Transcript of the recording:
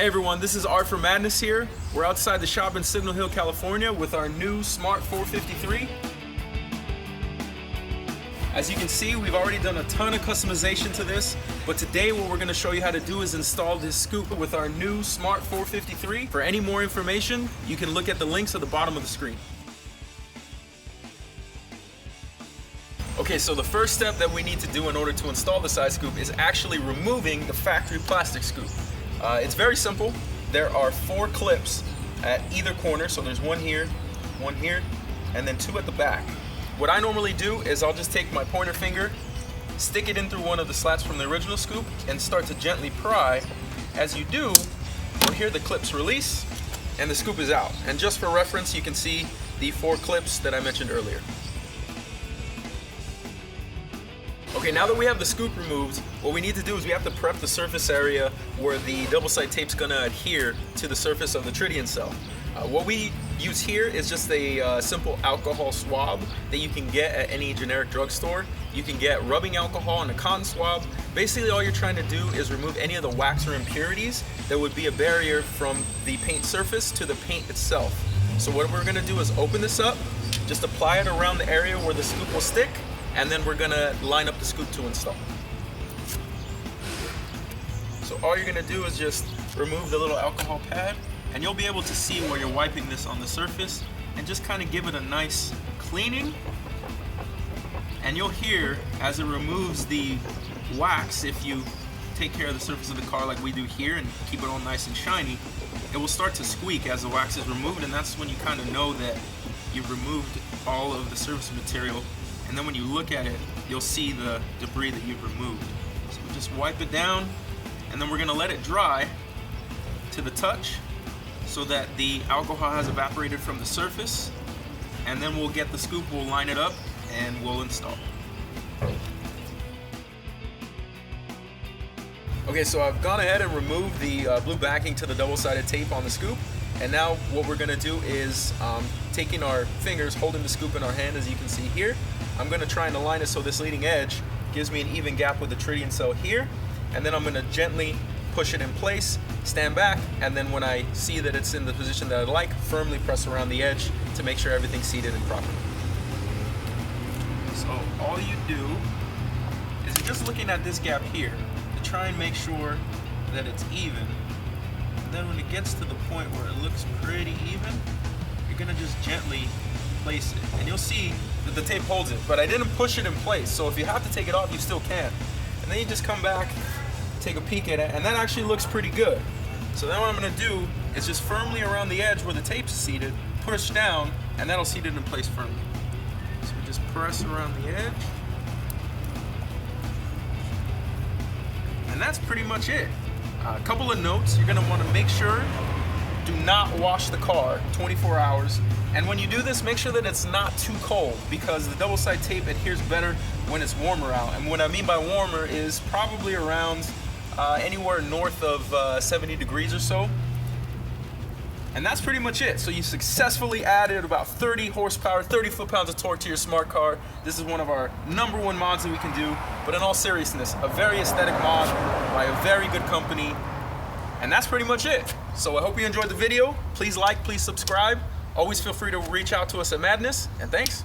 Hey everyone, this is Art for Madness here. We're outside the shop in Signal Hill, California with our new Smart 453. As you can see, we've already done a ton of customization to this, but today what we're going to show you how to do is install this scoop with our new Smart 453. For any more information, you can look at the links at the bottom of the screen. Okay, so the first step that we need to do in order to install the side scoop is actually removing the factory plastic scoop. It's very simple. There are 4 clips at either corner, so there's one here, and then 2 at the back. What I normally do is I'll just take my pointer finger, stick it in through one of the slats from the original scoop, and start to gently pry. As you do, you'll hear the clips release, and the scoop is out. And just for reference, you can see the 4 clips that I mentioned earlier. Okay, now that we have the scoop removed, what we need to do is we have to prep the surface area where the double-sided tape's going to adhere to the surface of the tritium cell. What we use here is just a simple alcohol swab that you can get at any generic drugstore. You can get rubbing alcohol and a cotton swab. Basically, all you're trying to do is remove any of the wax or impurities that would be a barrier from the paint surface to the paint itself. So what we're going to do is open this up, just apply it around the area where the scoop will stick, and then we're gonna line up the scoop to install. So all you're gonna do is just remove the little alcohol pad, and you'll be able to see where you're wiping this on the surface, and just kind of give it a nice cleaning. And you'll hear as it removes the wax, if you take care of the surface of the car like we do here and keep it all nice and shiny, it will start to squeak as the wax is removed, and that's when you kind of know that you've removed all of the surface material. And then when you look at it, you'll see the debris that you've removed. So we'll just wipe it down, and then we're gonna let it dry to the touch so that the alcohol has evaporated from the surface. And then we'll get the scoop, we'll line it up, and we'll install. Okay, so I've gone ahead and removed the blue backing to the double-sided tape on the scoop. And now what we're gonna do is taking our fingers, holding the scoop in our hand, as you can see here, I'm gonna try and align it so this leading edge gives me an even gap with the tritium cell here. And then I'm gonna gently push it in place, stand back, and then when I see that it's in the position that I'd like, firmly press around the edge to make sure everything's seated and proper. So all you do is you're just looking at this gap here to try and make sure that it's even. Then when it gets to the point where it looks pretty even, you're gonna just gently place it. And you'll see that the tape holds it, but I didn't push it in place. So if you have to take it off, you still can. And then you just come back, take a peek at it, and that actually looks pretty good. So then what I'm gonna do is just firmly around the edge where the tape's seated, push down, and that'll seat it in place firmly. So we just press around the edge. And that's pretty much it. A couple of notes: you're gonna wanna make sure, do not wash the car 24 hours. And when you do this, make sure that it's not too cold, because the double-sided tape adheres better when it's warmer out. And what I mean by warmer is probably around anywhere north of 70 degrees or so. And that's pretty much it. So you successfully added about 30 horsepower, 30 foot-pounds of torque to your smart car. This is one of our #1 mods that we can do. But in all seriousness, a very aesthetic mod by a very good company. And that's pretty much it. So I hope you enjoyed the video. Please like, please subscribe. Always feel free to reach out to us at Madness, and thanks.